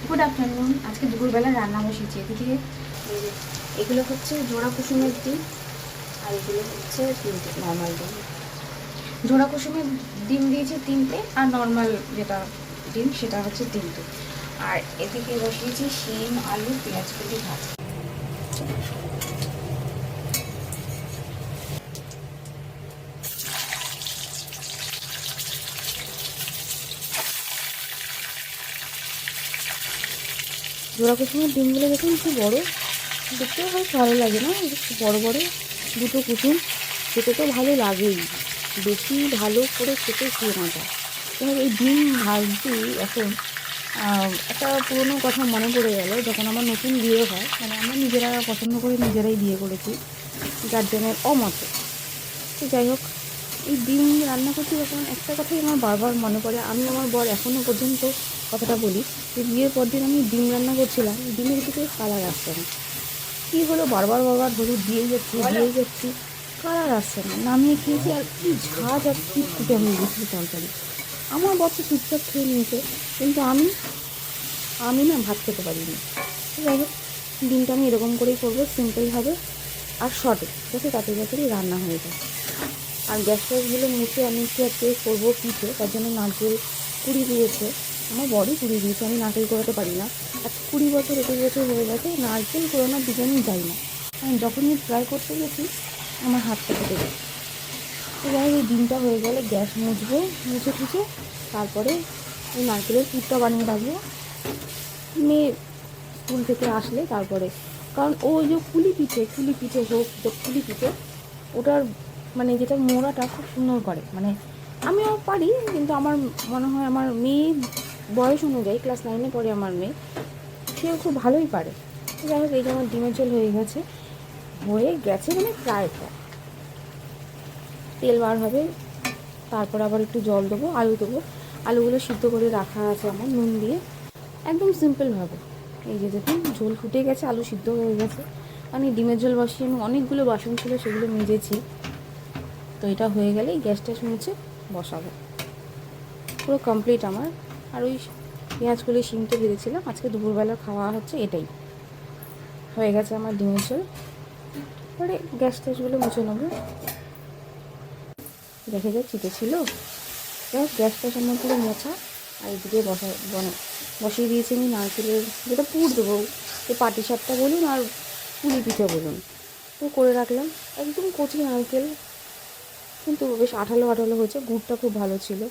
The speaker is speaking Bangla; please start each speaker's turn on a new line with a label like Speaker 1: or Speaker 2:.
Speaker 1: Good afternoon. আজকে দুপুরবেলা রান্না বসিয়েছি। এদিকে এগুলো হচ্ছে জোড়া কুসুমের ডিম, আর এগুলো হচ্ছে তিনটে নর্মাল ডিম। জোড়া কুসুমের ডিম দিয়েছি তিনটে, আর নর্মাল যেটা ডিম সেটা হচ্ছে তিনটে। আর এদিকে বসিয়েছি শিম, আলু, পেঁয়াজ কেটে ভাজা। জোড়া কুসুমের ডিমগুলো দেখুন একটু বড়ো, দেখতেও বেশ ভালো লাগে না? একটু বড়ো বড়ো দুটো কুসুম, খেতে তো ভালো লাগেই, বেশি ভালো করে খেতে খেয়ে না যায়। এবার এই ডিম ভাজছি এখন। একটা পুরোনো কথা মনে পড়ে গেল, যখন আমার নতুন বিয়ে হয়, মানে আমরা নিজেরা পছন্দ করে নিজেরাই বিয়ে করেছি গার্জেনের অমতে। তো যাই হোক, এই ডিম রান্না করছি যখন একটা কথাই আমার বারবার মনে পড়ে। আমি আমার বর এখনও পর্যন্ত কথাটা বলি যে বিয়ের পর দিন আমি ডিম রান্না করছিলাম, ডিমের দিকে কালার আসছে না। কী হলো, বারবার বারবার হলুদ দিয়েই যাচ্ছি, কালার আসছে না। নামিয়ে খেয়েছি, আর কি ঝাঁজ আর কি ফুটে আমি গেছি তরকারি। আমার বর তো চুপচাপ খেয়ে নিয়েছে, কিন্তু আমি না ভাত খেতে পারিনি। যাই হোক, ডিমটা আমি এরকম করেই করবো, সিম্পলভাবে আর শর্টে, যাতে তাড়াতাড়ি রান্না হয়ে যায়। আর গ্যাস ট্যাসগুলো মুছে আমি একটু আজকে করবো পিঠে, তার জন্য নারকেল কুড়িয়ে দিয়েছে আমার বড়ই, কুড়িয়ে দিয়েছে। আমি নারকেল করাতে পারি না, আর 20 বছর 21 বছর হয়ে গেছে নারকেল কোরানোর ডিজাইনই যাই না। আমি যখনই ট্রাই করতে গেছি আমার হাতটা কেটে গেছে। তো যাই হোক, এই ডিমটা হয়ে গেলে গ্যাস মুছবো, মুছে টুছে তারপরে ওই নারকেলের পুরটা বানিয়ে রাখবো। মেয়ে স্কুল থেকে আসলে তারপরে, কারণ ওই যে কুলি পিঠে হোক, যে কুলি পিঠে, ওটার মানে যেটা মোড়াটা খুব সুন্দর করে। মানে আমিও পারি, কিন্তু আমার মনে হয় আমার মেয়ে বয়স অনুযায়ী, ক্লাস 9-এ পড়ে আমার মেয়ে, সেও খুব ভালোই পারে। যাই হোক, এই যে আমার ডিমের ঝোল হয়ে গেছে, মানে প্রায় তেল বার হবে। তারপর আবার একটু জল দেবো, আলু দেবো। আলুগুলো সিদ্ধ করে রাখা আছে আমার নুন দিয়ে, একদম সিম্পলভাবে। এই যে দেখুন, ঝোল ফুটে গেছে, আলু সিদ্ধ হয়ে গেছে। আমি ডিমের ঝোল বসিয়ে আমি অনেকগুলো বাসন ছিল, সেগুলো মেজেছি। তো এটা হয়ে গেলেই গ্যাস ট্যাস মুছে বসাবো। পুরো কমপ্লিট আমার। আর ওই পেঁয়াজগুলো শিমতে ভেজেছিলাম, আজকে দুপুরবেলা খাওয়া হচ্ছে এটাই। হয়ে গেছে আমার ডিমের ঝোল। এবারে গ্যাস ট্যাসগুলো মুছে নেবো। দেখে যা চিটে ছিল, গ্যাস ট্যাস আমার পুরো মোছা। আর এদিকে বসিয়ে দিয়েছি আমি নারকেলের যেটা পুর দেবো, এই পাটিসাপটা বলুন আর পুলি পিঠে বলুন, তো করে রাখলাম। একদম কচি নারকেল, কিন্তু বেশ আঠালো আঠালো হয়েছে, গুড়টা খুব ভালো ছিল।